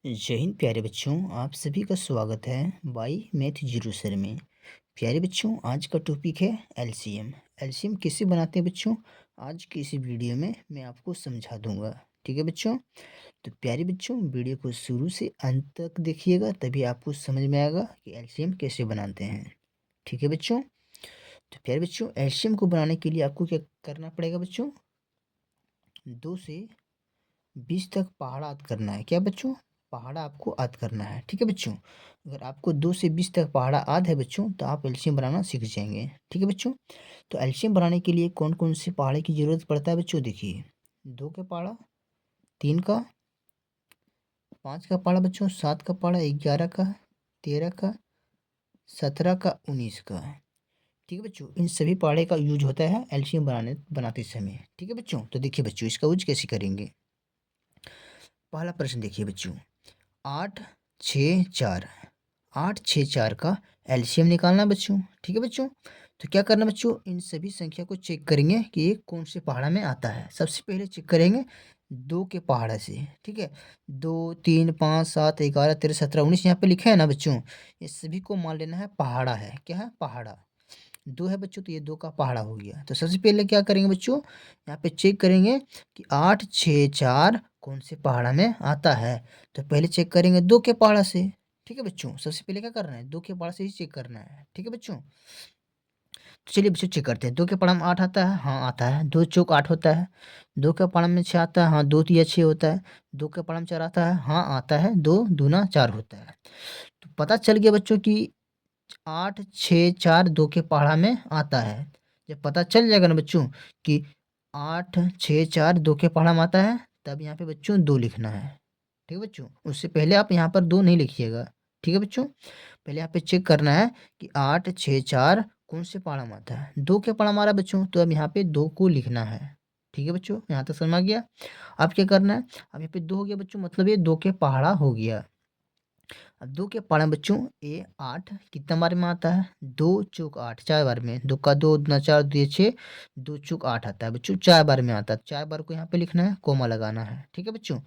जय हिंद प्यारे बच्चों, आप सभी का स्वागत है बाई मैथ जीरो सर में। प्यारे बच्चों, आज का टॉपिक है एलसीएम। एलसीएम कैसे बनाते हैं बच्चों, आज की इस वीडियो में मैं आपको समझा दूंगा। ठीक है बच्चों, तो प्यारे बच्चों वीडियो को शुरू से अंत तक देखिएगा, तभी आपको समझ में आएगा कि एलसीएम कैसे बनाते हैं। ठीक है बच्चों, तो प्यारे बच्चों एलसीएम को बनाने के लिए आपको क्या करना पड़ेगा बच्चों, 2 से 20 तक पहाड़ा याद करना है। क्या बच्चों, पहाड़ा आपको याद करना है। ठीक है बच्चों, अगर आपको 2 से 20 तक पहाड़ा याद है बच्चों, तो आप एलसीएम बनाना सीख जाएंगे। ठीक है बच्चों, तो एलसीएम बनाने के लिए कौन कौन से पहाड़े की जरूरत पड़ता है बच्चों, देखिए 2 का पहाड़ा, 3 का, 5 का पहाड़ा बच्चों, 7 का पहाड़ा, 11 का, 13 का, 17 का, 19 का। ठीक है बच्चों, इन सभी पहाड़े का यूज होता है एलसीएम बनाते समय। ठीक है बच्चों, तो देखिए बच्चों इसका यूज कैसे करेंगे। पहला प्रश्न देखिए बच्चों, 8 6 4, 8 6 4 का एलसीएम निकालना है बच्चों। ठीक है बच्चों, तो क्या करना बच्चों, इन सभी संख्या को चेक करेंगे कि ये कौन से पहाड़ा में आता है। सबसे पहले चेक करेंगे 2 के पहाड़ा से। ठीक है, 2 3 5 7 11 13 17 19 यहाँ पे लिखा है ना बच्चों, ये सभी को मान लेना है पहाड़ा है। क्या है, पहाड़ा। 2 है बच्चों, तो ये 2 का पहाड़ा हो गया। तो सबसे पहले क्या करेंगे बच्चों, यहाँ पे चेक करेंगे कि 8 6 4 कौन से पहाड़ा में आता है। तो पहले चेक करेंगे 2 के पहाड़ा से। ठीक है बच्चों, सबसे पहले क्या करना है, 2 के पहाड़ा से ही चेक करना है। ठीक है बच्चों, तो चलिए बच्चों चेक करते हैं। 2 के पहाड़ा में 8 आता है, हाँ आता है। 2 चौक 8 होता है। 2 के पहाड़ा में 6 आता है, हाँ। 2 तिया 6 होता है। 2 के पहाड़ा में 4 आता है, हाँ आता है। 2 दूना 4 होता है। तो पता चल गया बच्चों कि 8 6 4 2 के पहाड़ा में आता है। जब पता चल जाएगा ना बच्चों कि 8 6 4 2 के पहाड़ा में आता है, तब यहाँ पे बच्चों 2 लिखना है। ठीक है बच्चों, उससे पहले आप यहाँ पर 2 नहीं लिखिएगा। ठीक है बच्चों, पहले यहाँ पे चेक करना है कि 8 6 4 कौन से पहाड़ा में आता है। 2 के पहाड़ा में आ रहा है बच्चों, तो अब यहाँ पे 2 को लिखना है। ठीक है बच्चों, यहाँ तक समझ आ गया। अब क्या करना है, अब यहाँ पे 2 हो गया बच्चों, मतलब ये 2 के पहाड़ा हो गया। अब 2 के पहाड़ा में बच्चों ये 8 कितना बार में आता है, 2 चौक 8, 4 बार में। 2 का 2 दूना 4, 2 6, 2 चौक 8 आता है बच्चों, 4 बार में आता है। 4 बार को यहाँ पे लिखना है, कोमा लगाना है। ठीक है बच्चों,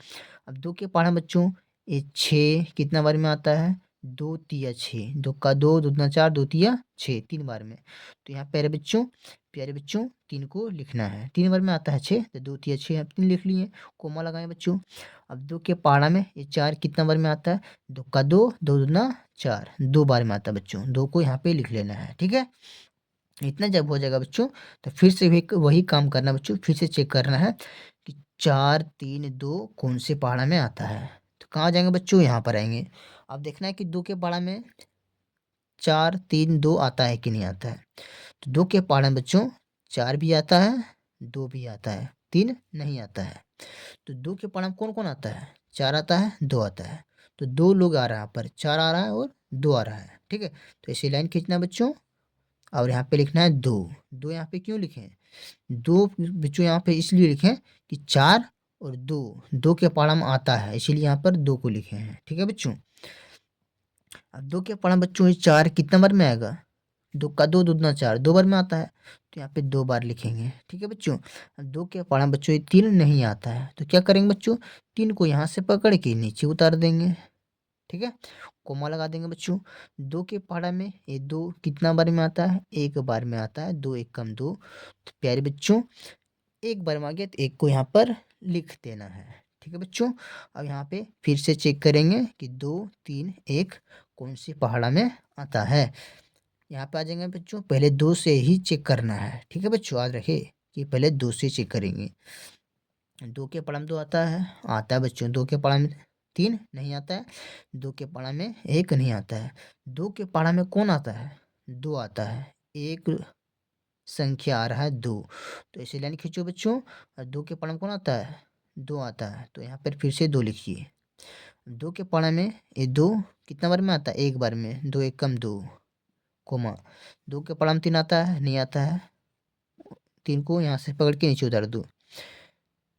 अब 2 के पहाड़ा में बच्चों ये 6 कितना बार में आता है, 2 तिया 6। 2 का 2 दूना 4, 2 तिया 6, 3 बार में। तो यहाँ प्यारे बच्चों 3 को लिखना है। 3 बार में आता है 6, तो 2 तिया 6 यहाँ 3 लिख लिए, कोमा लगाए बच्चों। अब 2 के पहाड़ा में ये 4 कितना बार में आता है, 2 का 2, 2 दूना 4, 2 बार में आता है बच्चों। 2 को यहाँ पे लिख लेना है। ठीक है, इतना जब हो जाएगा बच्चों, तो फिर से भी वही काम करना बच्चों, फिर से चेक करना है कि 4 3 2 कौन से पहाड़ा में आता है। तो कहाँ जाएंगे बच्चों, यहाँ पर आएंगे। अब देखना है कि 2 के पहाड़ा में 4 3 2 आता है कि नहीं आता है। तो 2 के पहाड़ा में बच्चों 4 भी आता है, 2 भी आता है, 3 नहीं आता है। तो 2 के पहाड़ा में कौन कौन आता है, 4 आता है, 2 आता है। तो 2 लोग आ रहा है यहाँ पर, 4 आ रहा है और 2 आ रहा है। ठीक है, तो ऐसी लाइन खींचना है बच्चों, और यहाँ पे लिखना है 2। 2 यहाँ पे क्यों लिखे, 2 बच्चों यहाँ पे इसलिए लिखे कि 4 और 2 2 के पहाड़ा में आता है, इसीलिए यहाँ पर 2 को लिखे हैं। ठीक है बच्चों, अब 2 के पहाड़ा में बच्चों ये 4 कितना बार में आएगा, 2 का 2 दूना 4, 2 बार में आता है। तो यहाँ पे 2 बार लिखेंगे। ठीक है बच्चों, अब 2 के पहाड़ा में बच्चों ये 3 नहीं आता है, तो क्या करेंगे बच्चों, 3 को यहाँ से पकड़ के नीचे उतार देंगे। ठीक है, कोमा लगा देंगे बच्चों। 2 के पहाड़ा में ये 2 कितना बार में आता है, 1 बार में आता है। 2 1 कम 2, तो प्यारे बच्चों 1 बार में आ गया, तो 1 को यहाँ पर लिख देना है। ठीक है बच्चों, अब यहाँ पे फिर से चेक करेंगे कि 2 3 1 कौन सी पहाड़ा में आता है। यहाँ पे आ जाएंगे बच्चों, पहले 2 से ही चेक करना है। ठीक है बच्चों, याद रखे कि पहले 2 से चेक करेंगे। 2 के पहाड़ा में 2 आता है बच्चों। 2 के पहाड़ा में 3 नहीं आता है। 2 के पहाड़ा में 1 नहीं आता है। 2 के पहाड़ा में कौन आता है, 2 आता है। एक संख्या आ रहा है 2, तो ऐसे लाइन खींचो बच्चों। और 2 के पहाड़ा में कौन आता है, 2 आता है, तो यहाँ पर फिर से 2 लिखिए। 2 के पहाड़ा में ये 2 कितना बार में आता है, 1 बार में। 2 1 कम 2, कोमा। 2 के पहाड़ा में 3 आता है, नहीं आता है। 3 को यहाँ से पकड़ के नीचे उतार दो।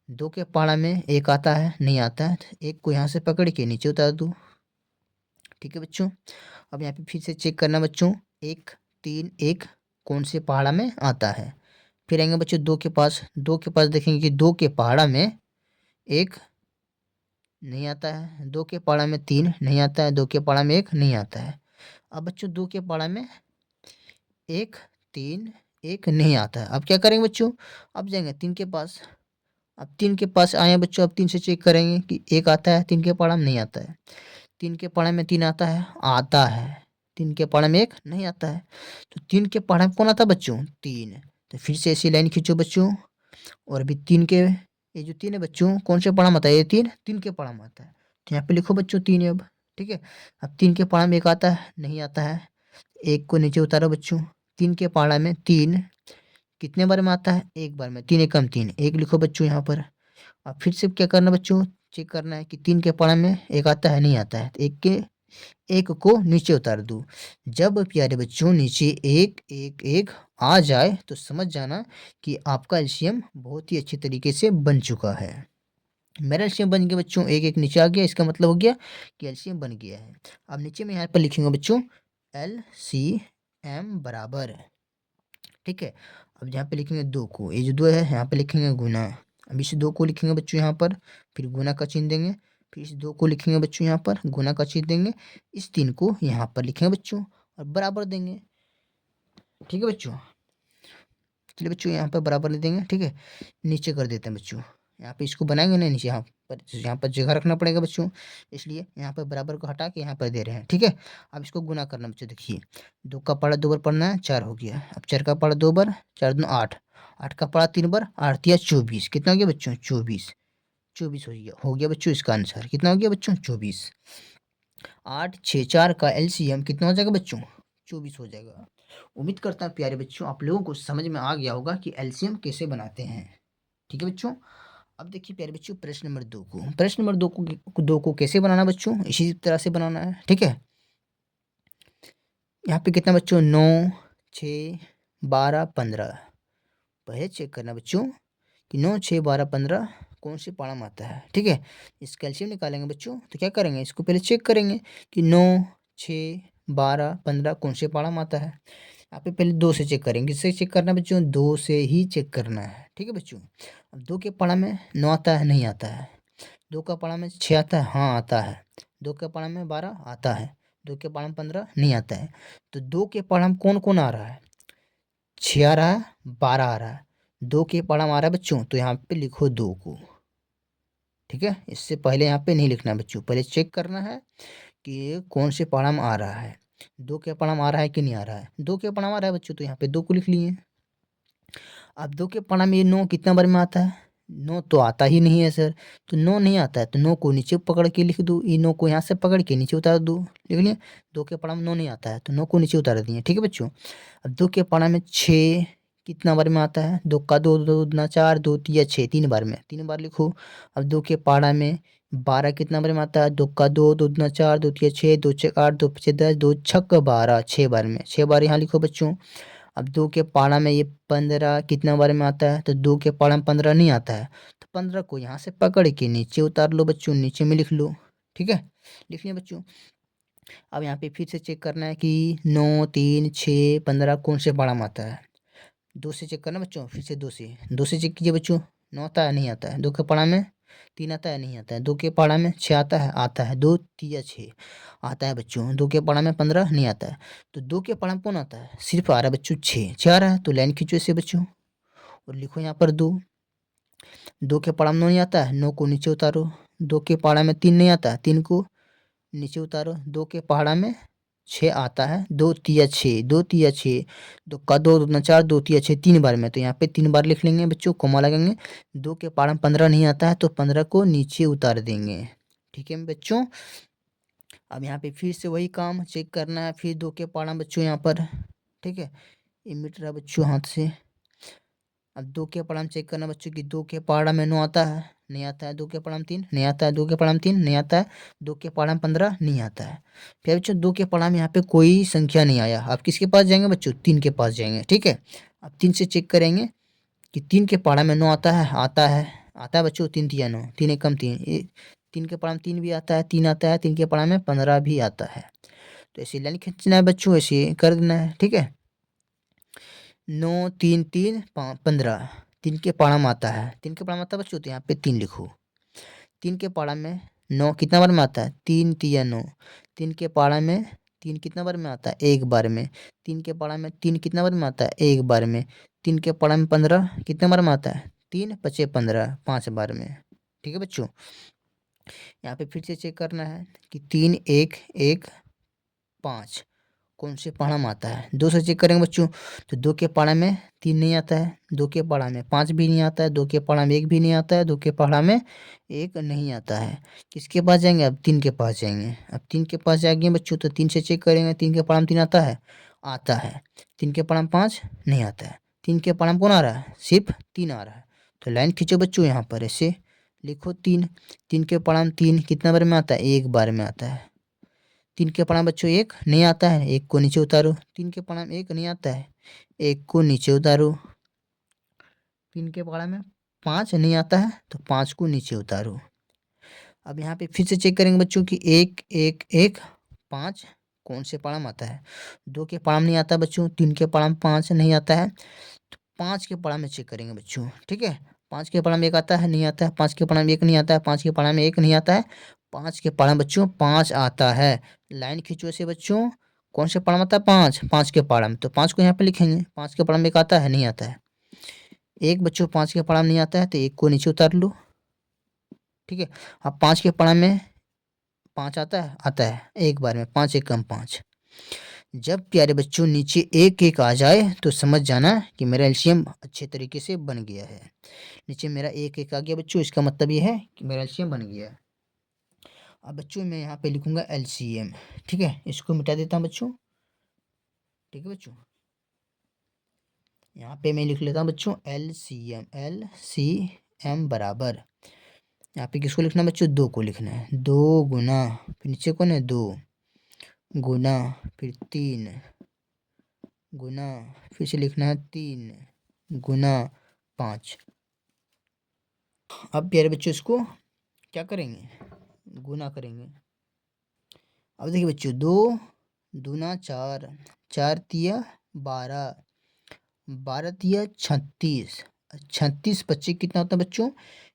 2 के पहाड़ा में 1 आता है, नहीं आता है। 1 को यहाँ से पकड़ के नीचे उतार दो। ठीक है बच्चों, अब यहाँ पे फिर से चेक करना बच्चों, 1 3 1 कौन से पहाड़ा में आता है। फिर आएंगे बच्चों 2 के पास। 2 के पास देखेंगे कि 2 के पहाड़ा में एक नहीं आता है। 2 के पाड़ा में 3 नहीं आता है। 2 के पाड़ा में 1 नहीं आता है। अब बच्चों 2 के पाड़ा में 1 3 1 नहीं आता है। अब क्या करेंगे बच्चों? अब जाएँगे 3 के पास। अब 3 के पास आए हैं बच्चों, अब 3 से चेक करेंगे कि 1 आता है, 3 के पाड़ा में नहीं आता है। 3 के पाड़ा में 3 आता है? आता है। 3 के पाड़ा में 1 नहीं आता है। तो 3 के पाड़ा में कौन आता है बच्चों? 3। तो फिर से ऐसी लाइन खींचो बच्चों, और अभी 3 के ये जो 3 है बच्चों, कौन से पाड़ा में आता है? ये 3 के पाड़ा में आता है। तो यहाँ पे लिखो बच्चों 3 अब, ठीक है? अब 3 के पाड़ा में 1 आता है? नहीं आता है। 1 को नीचे उतारो बच्चों। 3 के पाड़ा में 3 कितने बार में आता है? 1 बार में। 3 एकम 3, 1 लिखो बच्चों यहाँ पर। अब फिर से क्या करना बच्चों? चेक करना है कि 3 के पाड़ा में 1 आता है? नहीं आता है। तो 1 को नीचे उतार दूँ। जब प्यारे बच्चों नीचे 1 1 1 आ जाए तो समझ जाना कि आपका एलसीएम बहुत ही अच्छे तरीके से बन चुका है। मेरा एलसीएम बन गया बच्चों, 1 1 नीचे आ गया, इसका मतलब हो गया कि एलसीएम बन गया है। अब नीचे में यहाँ पर लिखूंगा बच्चों एलसीएम बराबर, ठीक है? अब यहाँ पे लिखेंगे 2 को, ये जो 2 है यहाँ पे लिखेंगे गुना। अब इस 2 को लिखेंगे बच्चों यहाँ पर, फिर गुना का चिन्ह देंगे। फिर इस 2 को लिखेंगे बच्चों यहाँ पर, गुना का चिन्ह देंगे। इस 3 को यहाँ पर लिखेंगे बच्चों और बराबर देंगे, ठीक है बच्चों? चलिए बच्चों यहाँ पर बराबर ले देंगे, ठीक है? नीचे कर देते हैं बच्चों। यहाँ पे इसको बनाएंगे ना नीचे, यहाँ पर जगह रखना पड़ेगा बच्चों, इसलिए यहाँ पर बराबर को हटा के यहाँ पर दे रहे हैं, ठीक है? अब इसको गुना करना बच्चों, देखिए 2 का पाड़ा 2 बार पढ़ना है, 4 हो गया। अब 4 का पाड़ा 2 बार, 4 दूनी 8, 8 का पाड़ा 3 बार, 8 तिया 24, कितना हो गया बच्चों? 24, 24 हो गया बच्चों इसका आंसर। कितना हो गया बच्चों? 24। 8 6 4 का एलसीएम कितना हो जाएगा बच्चों? 24 हो जाएगा। उम्मीद करता हूँ प्यारे बच्चों आप लोगों को समझ में आ गया होगा कि एलसीएम कैसे बनाते हैं, ठीक है बच्चों? अब देखिए प्यारे बच्चों प्रश्न नंबर 2 को, प्रश्न नंबर 2 को कैसे बनाना बच्चों? इसी तरह से बनाना है, ठीक है? यहाँ पे कितना बच्चों? 9 6 12 15। पहले चेक करना बच्चों कि 9 6 12 15 कौन से पारा में आता है, ठीक है? इसका एलसीएम निकालेंगे बच्चों, तो क्या करेंगे? इसको पहले चेक करेंगे कि 9 6 12 15 कौन से पारा में आता है। यहाँ पे पहले 2 से चेक करेंगे। किससे चेक करना है बच्चों? 2 से ही चेक करना है, ठीक है बच्चों? अब 2 के पारा में 9 आता है? नहीं आता है। 2 का पारा में 6 आता है? हाँ आता है। 2 के पारा में 12 आता है। 2 के पारा में 15 नहीं आता है। तो 2 के पारा में कौन-कौन आ रहा है? 6 आ रहा है, 12 आ रहा है। 2 के पारा में आ रहा है बच्चों, तो यहाँ पे लिखो 2 को, ठीक है? इससे पहले यहाँ पे नहीं लिखना है बच्चों, पहले चेक करना है कि कौन से पारा में आ रहा है। 2 के पारा में आ रहा है कि नहीं आ रहा है? 2 के पारा में आ रहा है बच्चों, तो यहाँ पे 2 को लिख लिए। अब 2 के पारा में ये 9 कितना बार में आता है? 9 तो आता ही नहीं है सर, तो 9 नहीं आता है तो 9 को नीचे पकड़ के लिख दूँ, ये 9 को यहाँ से पकड़ के नीचे उतार दूँ, लिख लिए। 2 के पारा में 9 नहीं आता है तो 9 को नीचे उतार दिए, ठीक है बच्चों? अब 2 के पारा में 6 कितना बार में आता है? 2 का 2 2 दूना 4, 2 तिया 6, 3 बार में, 3 बार लिखो। अब 2 के पारा में 12 कितना बार में आता है? 2 का 2 2 दूना 4, 2 तिया 6, 2 छक 8, 2 पचे 10, 2 छक 12, 6 बार में, 6 बार यहाँ लिखो बच्चों। अब 2 के पारा में ये 15 कितना बार में आता है? तो 2 के पारा में 15 नहीं आता है, तो 15 को यहाँ से पकड़ के नीचे उतार लो बच्चों, नीचे में लिख लो, ठीक है? लिख लिया बच्चों। अब यहाँ पे फिर से चेक करना है कि 9 3 6 15 कौन से पारा में आता है? 2 से चेक करना बच्चों, फिर से 2 से चेक कीजिए बच्चों। 9 आता है? नहीं आता है। 2 के पारा में 3 आता है? नहीं आता है। 2 के पारा में 6 आता है? आता है। 2 तिया 6 आता है बच्चों। 2 के पारा में 15 नहीं आता है। तो 2 के पारा में कौन आता है? सिर्फ आ रहा है बच्चों 6, 6 आ रहा है, तो लाइन खींचो इसे बच्चों और लिखो यहाँ पर 2। 2 के पारा में 9 नहीं आता है, 9 को नीचे उतारो। 2 के पारा में 3 नहीं आता है, 3 को नीचे उतारो। 2 के पहाड़ा में 6 आता है, 2 तिया 6, 2 तिया 6, 2 का 2 दूना 4, 2 तिया 6, 3 बार में, तो यहाँ पे 3 बार लिख लेंगे बच्चों, कॉमा लगाएंगे। 2 के पहाड़ा में 15 नहीं आता है तो 15 को नीचे उतार देंगे, ठीक है बच्चों? अब यहाँ पे फिर से वही काम चेक करना है, फिर 2 के पहाड़ा में बच्चों यहाँ पर, ठीक है? ये मिट रहा बच्चों हाथ से। अब 2 के पहाड़ा में चेक करना बच्चों कि 2 के पहाड़ा में 9 आता है? नहीं आता है। 2 के पहाड़ा में 3 नहीं आता है। 2 के पहाड़ा में 3 नहीं आता है। 2 के पहाड़ा में 15 नहीं आता है। फिर बच्चों 2 के पहाड़ा में यहाँ पे कोई संख्या नहीं आया। अब किसके पास जाएंगे बच्चों? 3 के पास जाएंगे, ठीक है? अब 3 से चेक करेंगे कि 3 के पहाड़ा में 9 आता है? आता है। आता है बच्चों, 3 तिया 9, 3 एकम 3, 3 के पहाड़ा में 3 भी आता है, 3 आता है। 3 के पहाड़ा में 15 भी आता है। तो ऐसे लाइन खींचना है बच्चों, ऐसे कर देना है, ठीक है? 9 3 3 15 3 के पारा में आता है। 3 के पारा में आता है बच्चों, तो यहाँ पे 3 लिखो। 3 के पारा में 9 कितना बार में आता है? 3 तिया 9। 3 के पारा में 3 कितना बार में आता है? एक बार में। 3 के पारा में 3 कितना बार में आता है? एक बार में। 3 के पारा में 15 कितने बार में आता है? 3 पचे 15 5 बार में। ठीक है बच्चों, यहाँ पे फिर से चेक करना है कि 3 1 1 5 कौन से पारा में आता है। 2 से चेक करेंगे बच्चों, तो 2 के पारा में 3 नहीं आता है, 2 के पारा में 5 भी नहीं आता है, 2 के पारा में 1 भी नहीं आता है, 2 के पारा में 1 नहीं आता है। किसके पास जाएंगे? अब 3 के पास जाएंगे। अब 3 के पास जाएंगे बच्चों, तो 3 से चेक करेंगे, 3 के पारा में 3 आता है? आता है। 3 के पारा में 5 नहीं आता है। 3 के पारा में कौन आ रहा है? सिर्फ 3 आ रहा है। तो लाइन खींचो बच्चों, यहाँ पर ऐसे लिखो 3। 3 के पारा में 3 कितना बार में आता है? एक बार में आता है। 3 के पारा में बच्चों 1 नहीं आता है, 1 को नीचे उतारो। 3 के पारा में 1 नहीं आता है, 1 को नीचे उतारो। 3 के पारा में 5 नहीं आता है, तो 5 को नीचे उतारो। अब यहाँ पे फिर से चेक करेंगे बच्चों कि 1 1 1 5 कौन से पारा में आता है? 2 के पारा में नहीं आता बच्चों, 3 के पारा में 5 नहीं आता है, तो 5 के पारा में चेक करेंगे बच्चों। ठीक है, 5 के पारा में 1 आता है? नहीं आता है। 5 के पारा में 1 नहीं आता है, 5 के पारा में 1 नहीं आता है, 5 के पारा में बच्चों 5 आता है। लाइन खींचो ऐसे बच्चों, कौन से पारा में आता है? 5 5 के पारा में, तो 5 को यहाँ पे लिखेंगे। 5 के पारा में 1 आता है? नहीं आता है। 1 बच्चों 5 के पारा में नहीं आता है, तो 1 को नीचे उतार लो। ठीक है, अब 5 के पारा में 5 आता है? आता है, एक बार में। 5 एक कम 5। जब प्यारे बच्चों नीचे 1 1 आ जाए तो समझ जाना कि मेरा एलसीएम अच्छे तरीके से बन गया है। नीचे मेरा 1 1 आ गया बच्चों, इसका मतलब ये है कि मेरा एलसीएम बन गया है। अब बच्चों मैं यहाँ पे लिखूंगा एलसीएम। ठीक है, इसको मिटा देता हूँ बच्चों। ठीक है बच्चों, यहाँ पे मैं लिख लेता हूँ बच्चों एलसीएम। एलसीएम बराबर, यहाँ पे किसको लिखना है बच्चों? 2 को लिखना है। 2 गुना, फिर नीचे कौन है? 2 गुना, फिर 3 गुना, फिर से लिखना है 3 गुना 5। अब प्यारे बच्चों इसको क्या करेंगे? गुना करेंगे। अब देखिए बच्चों, 2 दूना 4, 4 तिया 12, 12 तिया 36, 36 25 कितना होता है बच्चों?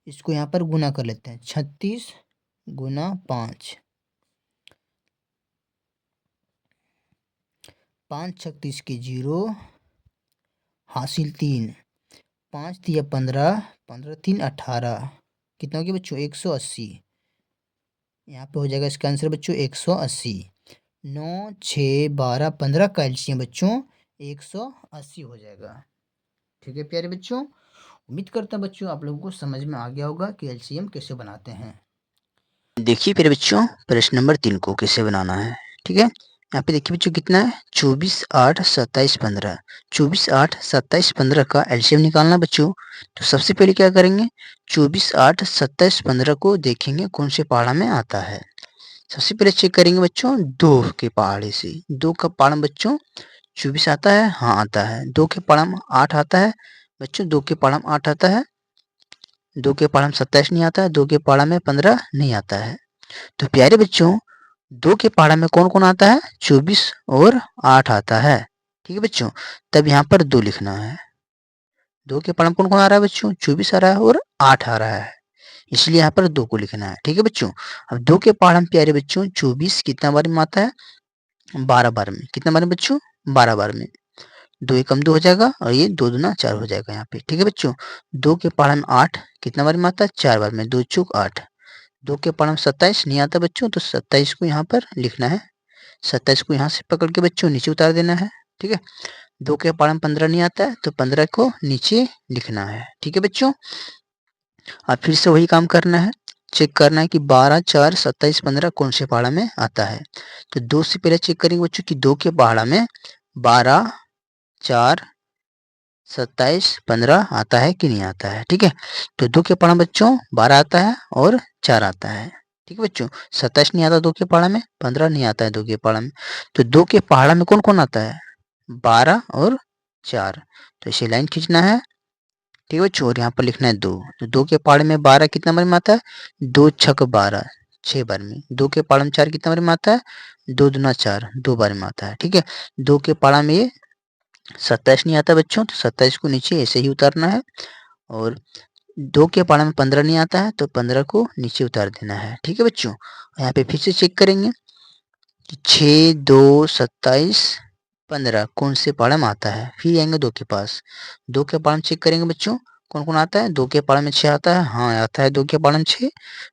इसको यहाँ पर गुना कर लेते हैं। 36 गुना 5, 5 36 के 0, हासिल 3, 5 तिया 15, 15 3 18, कितना हो गया बच्चों? 180। यहाँ पे हो जाएगा इसका आंसर बच्चों 180। 9 6 12 15 का एलसीएम बच्चों 180 हो जाएगा। ठीक है प्यारे बच्चों, उम्मीद करता हूँ बच्चों आप लोगों को समझ में आ गया होगा कि एलसीएम कैसे बनाते हैं। देखिए प्यारे बच्चों, प्रश्न नंबर 3 को कैसे बनाना है। ठीक है, यहाँ पे देखिए बच्चों कितना है? 24 8 27 15। 24 8 27 15 का एलसीएम निकालना बच्चों। तो सबसे पहले क्या करेंगे? 24 8 27 15 को देखेंगे कौन से पहाड़ा में आता है। सबसे पहले चेक करेंगे बच्चों 2 के पहाड़े से। 2 का पहाड़ा बच्चों 24 आता है? हाँ आता है। 2 के पहाड़ा में 8 आता है बच्चों? 2 के पहाड़ा में 8 आता है। 2 के पहाड़ा में 27 नहीं आता है। 2 के पहाड़ा में 15 नहीं आता है। तो प्यारे बच्चों 2 के पहाड़ा में कौन कौन आता है? 24 और 8 आता है। ठीक है बच्चों, तब यहाँ पर 2 लिखना है। 2 के पहाड़ा में कौन कौन आ रहा है बच्चों? 24 आ रहा है और 8 आ रहा है, इसलिए यहाँ पर 2 को लिखना है। ठीक है बच्चों, अब 2 के पहाड़ा में प्यारे बच्चों 24 कितना बार में आता है? 12 बार में। कितना बार में बच्चों? 12 बार में। 2 एकम 2 हो जाएगा और ये 2 दूना 4 हो जाएगा यहाँ पे। ठीक है बच्चों, 2 के पहाड़ा में 8 कितना बार में आता है? 4 बार में। 2 चौक 8। 2 के पहाड़ा में 27 नहीं आता बच्चों, तो 27 को यहाँ पर लिखना है। 27 को यहाँ से पकड़ के बच्चों नीचे उतार देना है। ठीक है, 2 के पहाड़ा में 15 नहीं आता है, तो 15 को नीचे लिखना है। ठीक है बच्चों, अब फिर से वही काम करना है। चेक करना है कि 12 4 27 15 कौन से पहाड़ा में आता है। तो 2 से पहले चेक करेंगे बच्चों कि 2 के पहाड़ा में 12 4 27 15 आता है कि नहीं आता है। ठीक है, तो 2 के पहाड़ा में बच्चों 12 आता है और 4 आता है। ठीक है बच्चों, 27 नहीं आता 2 के पहाड़ा में, 15 नहीं आता है 2 के पहाड़ा में, तो 2 के पहाड़ा में कौन कौन आता है? 12 और 4। तो इसे लाइन खींचना है। ठीक है बच्चों, और यहाँ पर लिखना है 2। तो 2 के पहाड़े में 12 कितना बार में आता है? 2 छक 12, 6 बार में। 2 के पहाड़ा में 4 कितना बार में आता है? 2 दूना 4, 2 बार में आता है। ठीक है, 2 के पहाड़ा में ये 27 नहीं आता बच्चों, तो 27 को नीचे ऐसे ही उतारना है। और 2 के पाड़ा में 15 नहीं आता है तो 15 को नीचे उतार देना है। ठीक है बच्चों, यहाँ पे फिर से चेक करेंगे कि 6, 2, 27, 15 कौन से पाड़ा में आता है। फिर आएंगे 2 के पास, 2 के पाड़ा में चेक करेंगे बच्चों कौन कौन आता है। 2 के पाड़ा में 6 आता है, हाँ आता है 2 के पाड़ा में 6।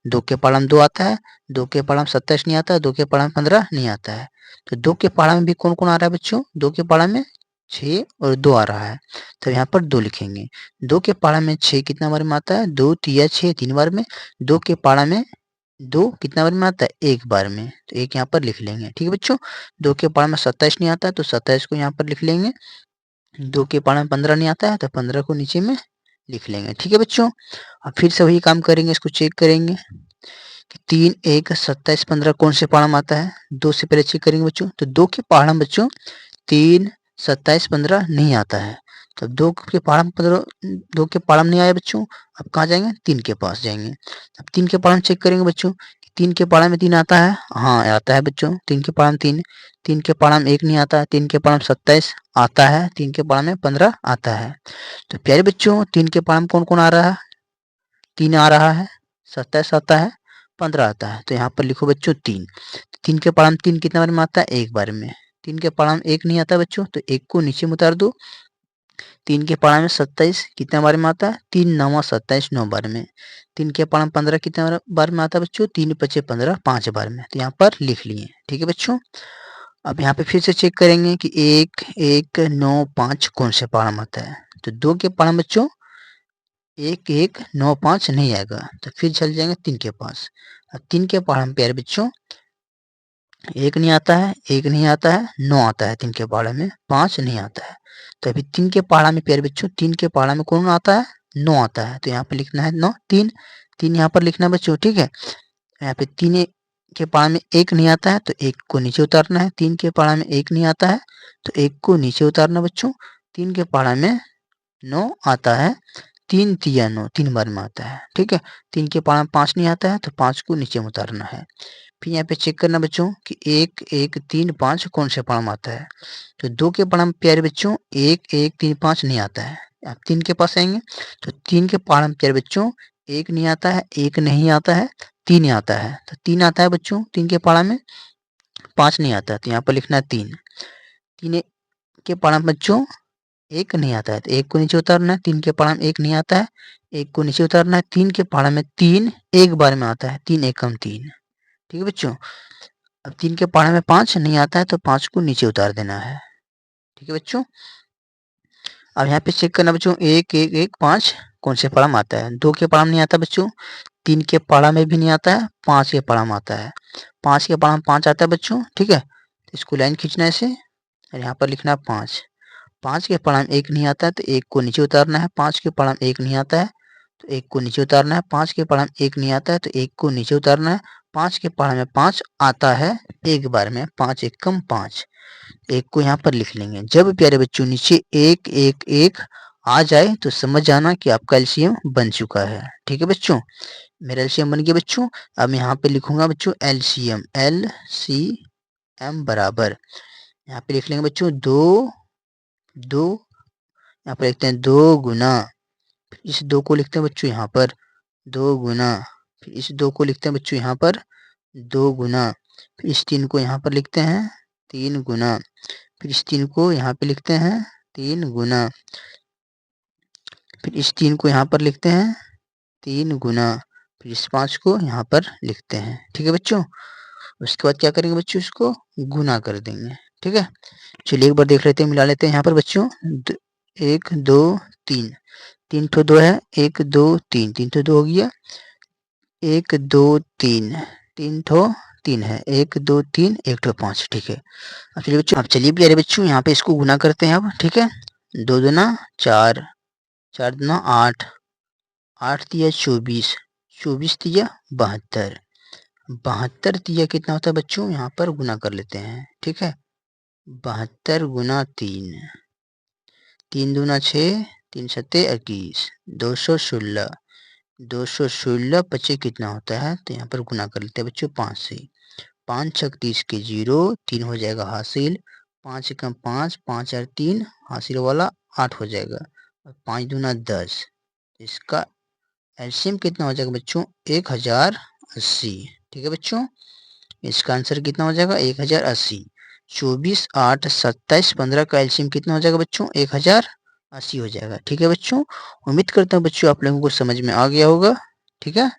2 के पाड़ा में 2 आता है, 2 के पाड़ा में 27 नहीं आता है, 2 के पाड़ा में 15 नहीं आता है। तो 2 के पाड़ा में भी कौन कौन आ रहा है बच्चों, 2 के पाड़ा में 6 और 2 आ रहा है, तो यहाँ पर 2 लिखेंगे। 2 के पाड़ा में 6 कितना बार में आता है, 2 तिया 6 3 बार में। 2 के पाड़ा में 2 कितना बार में आता है, 1 बार में, तो 1 यहाँ पर लिख लेंगे। ठीक है बच्चों, 2 के पाड़ा में 27 नहीं आता है तो 27 को यहाँ पर लिख लेंगे। 2 के पाड़ा में 15 नहीं आता है तो 15 को नीचे में लिख लेंगे। ठीक है बच्चों, अब फिर से वही काम करेंगे, इसको चेक करेंगे कि 3, 1, 27, 15 कौन से पाड़ा में आता है। 2 से पहले चेक करेंगे बच्चों, तो 2 के पाड़ा में बच्चों 3, 27, 15 नहीं आता है। तो 2 के पाड़ा में 15, 2 के पाड़ा में नहीं आया बच्चों, अब कहाँ जाएंगे, 3 के पास जाएंगे। अब 3 के पाड़ा में चेक करेंगे बच्चों, 3 के पाड़ा में 3 आता है, हाँ आता है बच्चों। 3 के पाड़ा में 3, 3 के पाड़ा में 1 नहीं आता है, 3 के पाड़ा में 27 आता है, 3 के पाड़ा में 15 आता है। तो प्यारे बच्चों 3 के पाड़ा में कौन कौन आ रहा है, 3 आ रहा है, 27 आता है, 15 आता है, तो यहाँ पर लिखो बच्चों 3। 3 के पाड़ा में 3 कितना बार में आता है, 1 बार में। 3 के पाड़ा में 1 नहीं आता बच्चों, तो 1 को नीचे में उतार दो। 3 के पाड़ा में 27 कितना बार में आता है, 3 9 27 9 बार में। 3 के पाड़ा में 15 कितना बार में आता है बच्चों, 3 5 15 5 बार में, तो यहाँ पर लिख लिए। ठीक है बच्चों, अब यहाँ पे फिर से चेक करेंगे कि 1, 1, 9, 5 कौन से पाड़ा में आता है। तो 2 के पाड़ा में बच्चों 1, 1, 9, 5 नहीं आएगा, तो फिर चल जाएंगे 3 के पास। अब 3 के पाड़ा में प्यारे बच्चों 1 नहीं आता है, 1 नहीं आता है, 9 आता है 3 के पाड़ा में, 5 नहीं आता है। तो अभी 3 के पाड़ा में प्यारे बच्चों 3 के पाड़ा में कौन आता है, 9 आता है, तो यहाँ पे लिखना है 9, 3, 3 यहाँ पर लिखना है बच्चों। ठीक है, यहाँ पे 3 के पाड़ा में 1 नहीं आता है तो 1 को नीचे उतारना है। 3 के पाड़ा में 1 नहीं आता है तो 1 को नीचे उतारना बच्चों। 3 के पाड़ा में 9 आता है, 3 तिया 9 3 बार में आता है। ठीक है, 3 के पाड़ा में 5 नहीं आता है तो 5 को नीचे में उतारना है। फिर यहाँ पे चेक करना बच्चों कि 1, 1, 3, 5 कौन से पाड़ा में आता है। तो 2 के पाड़ा में प्यारे बच्चों 1, 1, 3, 5 नहीं आता है। अब 3 के पास आएंगे तो 3 के पाड़ा में प्यारे बच्चों 1 नहीं आता है, 1 नहीं आता है, 3 आता है। तो 3 आता है बच्चों 3 के पाड़ा में, 5 नहीं आता है, तो यहाँ पर लिखना है 3। 3 के पाड़ा में बच्चों 1 नहीं आता है तो 1 को नीचे उतारना है। 3 के पाड़ा में 1 नहीं आता है, 1 को नीचे उतारना है। 3 के पाड़ा में 3 एक बार में आता है, 3 एकम 3। ठीक है बच्चों, अब 3 के पाड़ा में 5 नहीं आता है तो 5 को नीचे उतार देना है। ठीक है बच्चों, अब यहाँ पे चेक करना बच्चों 1, 1, 1, 5 कौन से पाड़ा में आता है। 2 के पाड़ा में नहीं आता बच्चों, 3 के पाड़ा में भी नहीं आता है, 5 के पाड़ा में आता है। 5 के पाड़ा में 5 आता है बच्चों। ठीक है, तो इसको लाइन खींचना है ऐसे और यहाँ पर लिखना है 5। 5 के पाड़ा में 1 नहीं आता है तो 1 को नीचे उतारना है। 5 के पाड़ा में 1 नहीं आता है तो 1 को नीचे उतारना है। 5 के पाड़ा में 1 नहीं आता है तो 1 को नीचे उतारना है। 5 के पाड़ा में 5 आता है एक बार में, 5 एकम 5, 1 को यहाँ पर लिख लेंगे। जब प्यारे बच्चों नीचे 1, 1, 1 आ जाए तो समझ जाना कि आपका एलसीएम बन चुका है। ठीक है बच्चों, मेरा एलसीएम बन गया बच्चों। अब मैं यहाँ पे लिखूंगा बच्चों एलसीएम, LCM बराबर यहाँ पे लिख लेंगे बच्चों 2, 2 यहाँ पर लिखते हैं 2 गुना, इस 2 को लिखते हैं बच्चों यहाँ पर 2 गुना, फिर इस 2 को लिखते हैं बच्चों यहाँ पर 2 गुना, फिर इस 3 को यहाँ पर लिखते हैं 3 गुना, फिर इस 3 को यहाँ पे लिखते हैं 3 गुना, फिर इस 3 को यहाँ पर लिखते हैं 3 गुना, फिर इस 5 को यहाँ पर लिखते हैं। ठीक है बच्चों, उसके बाद क्या करेंगे बच्चों, इसको गुना कर देंगे। ठीक है, चलिए एक बार देख लेते हैं, मिला लेते हैं यहाँ पर बच्चों 1, 2, 3, 3 तो 2 है, 1, 2, 3, 3 तो 2 हो गया, 1, 2, 3, 3 तो 3 है, 1, 2, 3, 1 तो 5। ठीक है, अब चलिए बच्चों, अब चलिए प्यारे बच्चों यहाँ पे इसको गुना करते हैं अब। ठीक है, 2 दूना 4, 4 दूना 8, 8 तिया 24, 24 तिया 72, 72 तिया कितना होता है बच्चों, यहाँ पर गुना कर लेते हैं। ठीक है, 72 गुना 3, 3 दूना 6, 3 सत्ते 21, 216, 216 पचे कितना होता है, तो यहाँ पर गुना कर लेते हैं बच्चों 5 से। 5 छक 30 के 0, 3 हो जाएगा हासिल, 5 एकम 5, 5 और 3 हासिल वाला 8 हो जाएगा, और 5 दूना 10, इसका एलसीएम कितना हो जाएगा बच्चों 1080। ठीक है बच्चों, इसका आंसर कितना हो जाएगा 1080। 24, 8, 27, 15 का एलसीएम कितना हो जाएगा बच्चों 1080 हो जाएगा। ठीक है बच्चों, उम्मीद करता हूँ बच्चों आप लोगों को समझ में आ गया होगा। ठीक है।